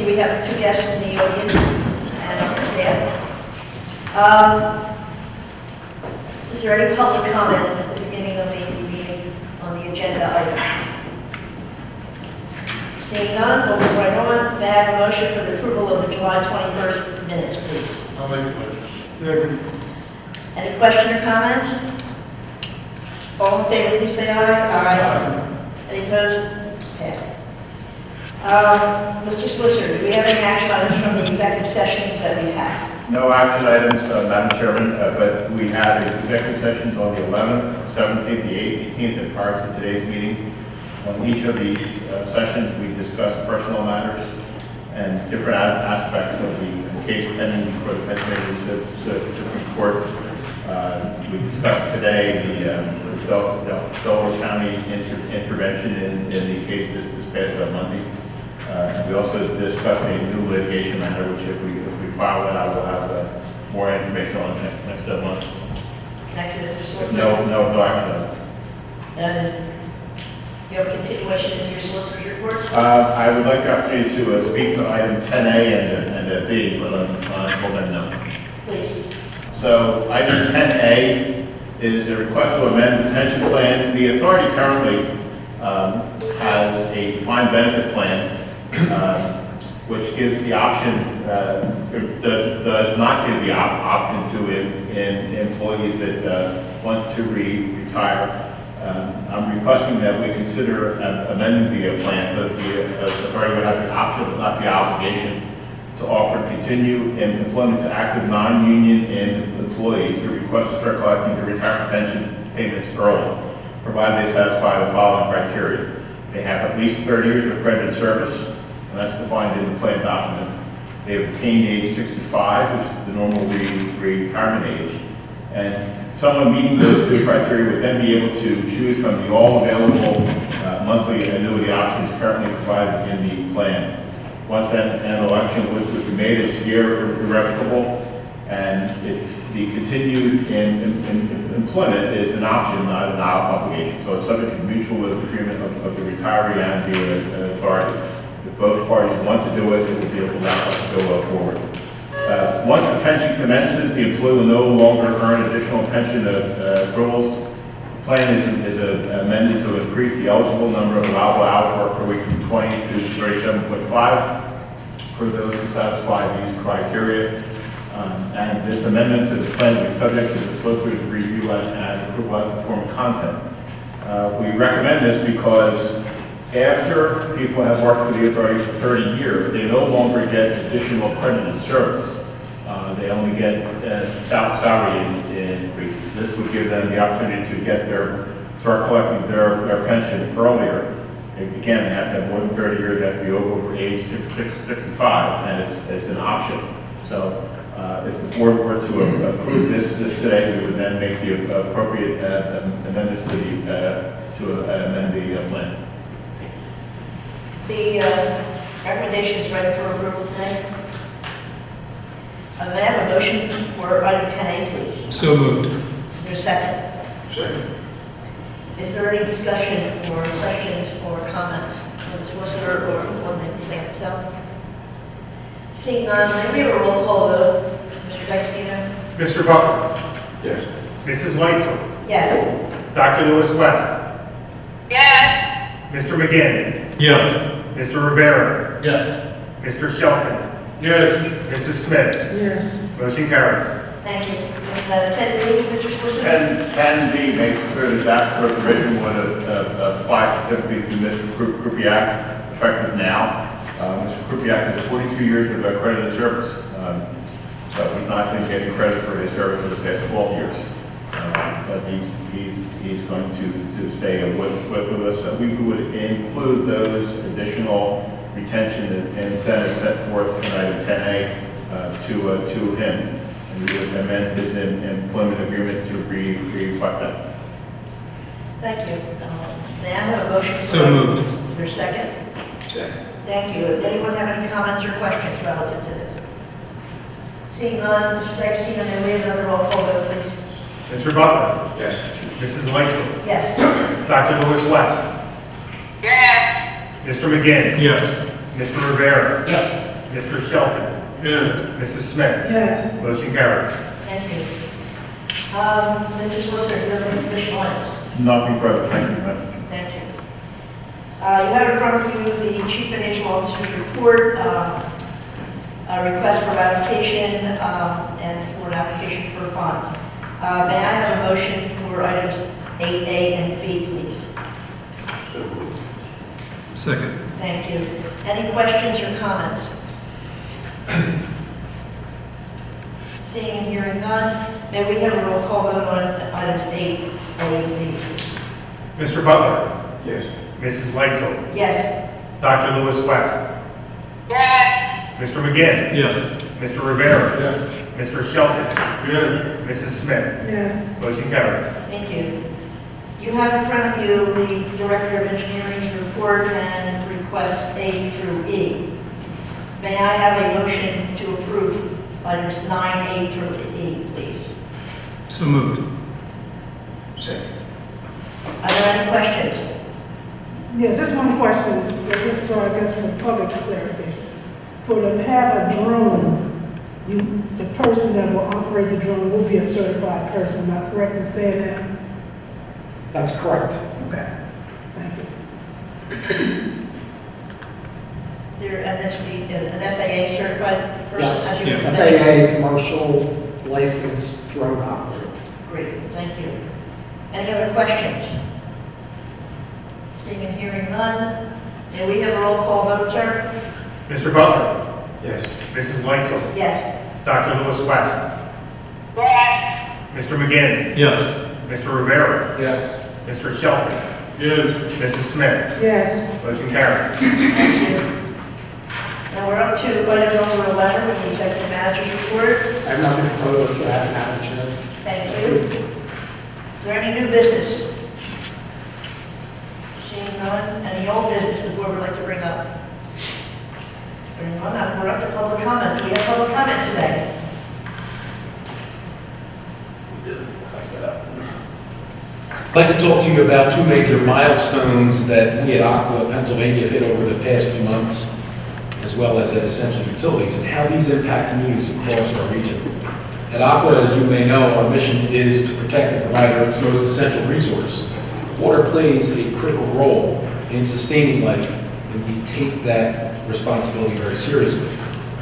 see we have two guests in the audience and on the staff. Is there any public comment at the beginning of the meeting on the agenda items? Seeing none, we'll move right on. May I have a motion for the approval of the July 21st minutes, please? I'll make a motion. Any question or comments? All in favor, please say aye. Aye. Any opposed? Passed. Mr. Solicitor, do we have any action items from the executive sessions that we've had? No action items, Madam Chairman, but we had executive sessions on the 11th, 17th, the 18th, and prior to today's meeting. On each of the sessions, we discussed personal matters and different aspects of the case pending before the Pennsylvania Supreme Court. We discussed today the Delaware County intervention in the case this past Monday. We also discussed a new litigation matter, which if we file that, I will have more information on next month. Thank you, Mr. Solicitor. No action items. That is, you have a continuation in your solicitor's report? I would like the opportunity to speak to item 10A and B, but I'll let know. Please. So item 10A is a request to amend the pension plan. The authority currently has a defined benefit plan, which gives the option, does not give the option to employees that want to retire. I'm requesting that we consider amending the plan so that the authority would have the option, but not the obligation, to offer continue employment to active non-union employees who request to start collecting their retirement pension payments early, provided they satisfy the following criteria. They have at least 30 years of accredited service, and that's defined in the plan document. They have attained age 65, which is the normal retirement age. And someone meeting those two criteria would then be able to choose from the all available monthly annuity options currently provided in the plan. Once an election would be made, it's irrevocable, and it's the continued employment is an option, not an obligation. So it's subject to mutual agreement of the retiree and the authority. If both parties want to do it, it will be able to allow us to go forward. Once the pension commences, the employee will no longer earn additional pension accruals. The plan is amended to increase the eligible number of allowable hours worked per week from 20 to 37.5 for those who satisfy these criteria. And this amendment to the plan will be subject to the solicitor's review and approval as the form of content. We recommend this because after people have worked for the authority for 30 years, they no longer get additional accredited service. They only get salary increases. This would give them the opportunity to start collecting their pension earlier. Again, they have to have more than 30 years, they have to be over age 65, and it's an option. So if the board were to approve this today, we would then make the appropriate amendments to amend the plan. The recommendation is ready for approval today. May I have a motion for item 10A, please? So moved. Is there a second? Second. Is there any discussion or questions or comments from the solicitor or on the plan itself? Seeing none, may we have a roll call vote? Mr. Dexter? Mr. Butler? Yes. Mrs. Lightsell? Yes. Dr. Lewis West? Yes. Mr. McGinn? Yes. Mr. Rivera? Yes. Mr. Shelton? Yes. Mrs. Smith? Yes. Motion carries. Thank you. 10B, Mr. Solicitor? 10B makes it clear that that provision would apply specifically to Mr. Krupiak, effective now. Mr. Krupiak has 42 years of accredited service, so he's not going to get credit for his service for the past 12 years. But he's going to stay with us. We would include those additional retention and incentives set forth in item 10A to him. And we would amend his employment agreement to reflect that. Thank you. May I have a motion? So moved. Is there a second? Second. Thank you. Does anyone have any comments or questions relative to this? Seeing none, Mr. Dexter, may we have another roll call vote, please? Mr. Butler? Yes. Mrs. Lightsell? Yes. Dr. Lewis West? Yes. Mr. McGinn? Yes. Mr. Rivera? Yes. Mr. Shelton. Yes. Mrs. Smith. Yes. Motion carries. Thank you. Mr. Solicitor, do you have any additional items? Nothing further, thank you, Madam. Thank you. You have in front of you the Chief Financial Officer's report, a request for ratification, and for an application for funds. May I have a motion for items 8A and B, please? So moved. Second. Thank you. Any questions or comments? Seeing and hearing none, may we have a roll call vote on items 8A and B? Mr. Butler. Yes. Mrs. Lightsell. Yes. Dr. Lewis West. yes, Mr. McGinn. Yes. Mr. Rivera. Yes. Mr. Shelton. Yes. Mrs. Smith. Yes. Motion carries. Thank you. You have in front of you the Director of Engineering's report and requests A through E. May I have a motion to approve items 9A through E, please? So moved. Second. Are there any questions? Yes, just one question, just for, I guess, for public clarification. For them to have a drone, the person that will operate the drone will be a certified person, am I correct in saying that? That's correct. Okay, thank you. And this would be an FAA certified person? Yes. as you Yeah. recommended? FAA commercial licensed drone operator. Great, thank you. Any other questions? Seeing and hearing none, may we have a roll call vote, sir? Mr. Butler. Yes. Mrs. Lightsell. Yes. Dr. Lewis West. yes, Mr. McGinn. Yes. Mr. Rivera. Yes. Mr. Shelton. Yes. Mrs. Smith. Yes, Motion carries. Thank you. Now we're up to item number 11, the Executive Manager's Report. I have nothing further to add, Madam Chair. Thank you. Is there any new business? Seeing none, any old business the board would like to bring up? Bring none, now we're up to public comment. Do we have public comment today? I'd like to talk to you about two major milestones that we at Aqua Pennsylvania have hit over the past few months, as well as at Essential Utilities, and how these impact communities across our region. At Aqua, as you may know, our mission is to protect and provide Earth's most essential resource. Water plays a critical role in sustaining life, and we take that responsibility very seriously.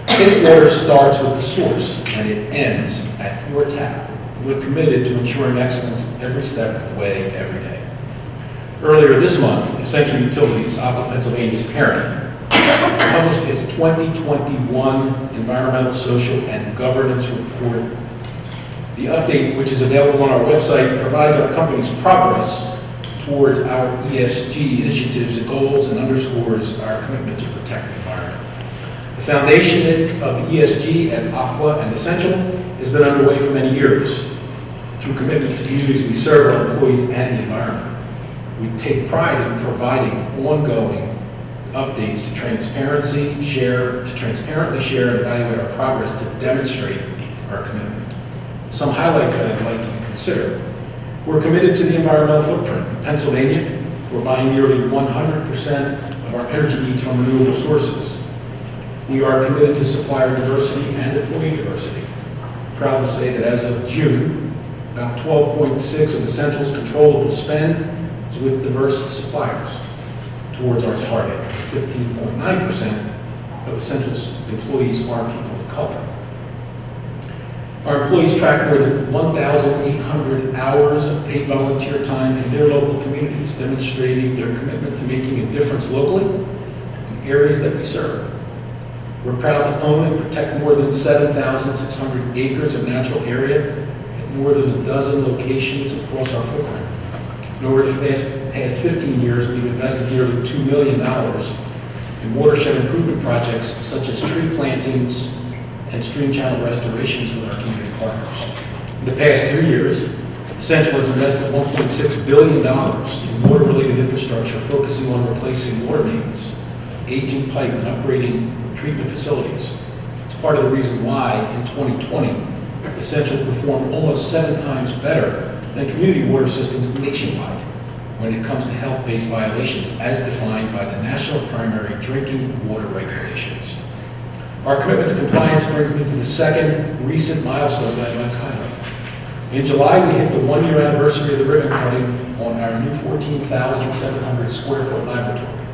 Safe water starts with the source, and it ends at your tap. We're committed to ensuring excellence every step of the way, every day. Earlier this month, Essential Utilities, Aqua Pennsylvania's parent, published its 2021 Environmental, Social, and Governance Report. The update, which is available on our website, provides our company's progress towards our ESG initiatives and goals and underscores our commitment to protect the environment. The foundation of ESG at Aqua and Essential has been underway for many years. Through commitments to communities we serve, our employees, and the environment. We take pride in providing ongoing updates to transparently share and evaluate our progress to demonstrate our commitment. Some highlights that I'd like you to consider. We're committed to the environmental footprint. In Pennsylvania, we're buying nearly 100% of our energy needs from renewable sources. We are committed to supplier diversity and employee diversity. Proud to say that as of June, about 12.6% of Essential's controllable spend is with diverse suppliers, towards our target of 15.9% of Essential's employees are people of color. Our employees track more than 1,800 hours of paid volunteer time in their local communities, demonstrating their commitment to making a difference locally in areas that we serve. We're proud to own and protect more than 7,600 acres of natural area at more than a dozen locations across our footprint. And over the past 15 years, we've invested nearly $2 million in watershed improvement projects such as tree plantings and stream channel restorations with our community partners. In the past 3 years, Essential has invested $1.6 billion in water-related infrastructure, focusing on replacing water mains, aging pipe, and upgrading treatment facilities. It's part of the reason why, in 2020, Essential performed almost 7 times better than community water systems nationwide when it comes to health-based violations as defined by the National Primary Drinking Water Regulations. Our commitment to compliance brings me to the second recent milestone that I'd like to highlight. In July, we hit the one-year anniversary of the ribbon cutting on our new 14,700 square foot laboratory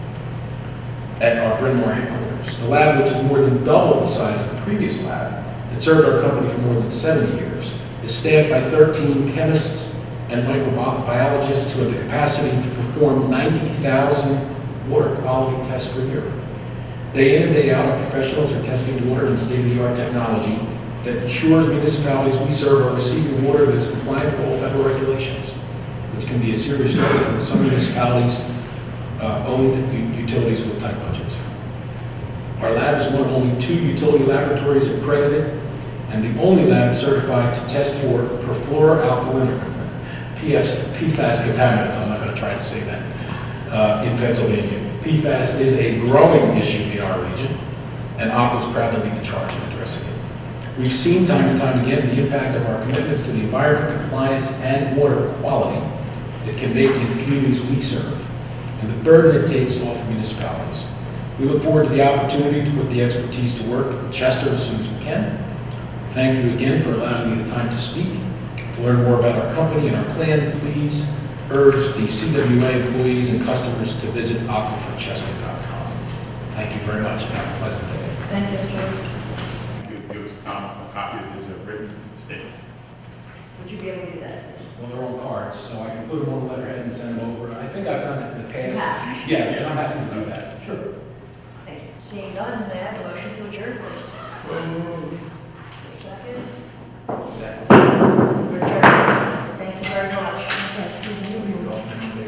at our Bryn Mawr headquarters. The lab, which is more than double the size of the previous lab that served our company for more than 70 years, is staffed by 13 chemists and microbiologists who have the capacity to perform 90,000 water quality tests per year. Day in and day out, our professionals are testing water in state-of-the-art technology that ensures municipalities we serve are receiving water that is compliant with all federal regulations, which can be a serious struggle for some municipalities owned utilities with tight budgets. Our lab is one of only 2 utility laboratories accredited and the only lab certified to test for perfluoroalkyl PFAS contaminants. I'm not going to try to say that in Pennsylvania. PFAS is a growing issue in our region, and Aqua is proud to lead the charge in addressing it. We've seen time and time again the impact of our commitments to the environment, compliance, and water quality it can make in the communities we serve, and the burden it takes off of municipalities. We look forward to the opportunity to put the expertise to work in Chester as soon as we can. Thank you again for allowing me the time to speak. To learn more about our company and our plan, please urge the CWA employees and customers to visit aquiferchester.com. Thank you very much and have a pleasant day. Thank you, Mr. Give us a copy of his written statement. Would you be able to do that? Well, they're on cards, so I can put them on the letterhead and send them over. I think I've done it in the past. Yeah. Yeah, I'm happy to do that. Sure. Thank you. Seeing none, may I have a motion to adjourn, please?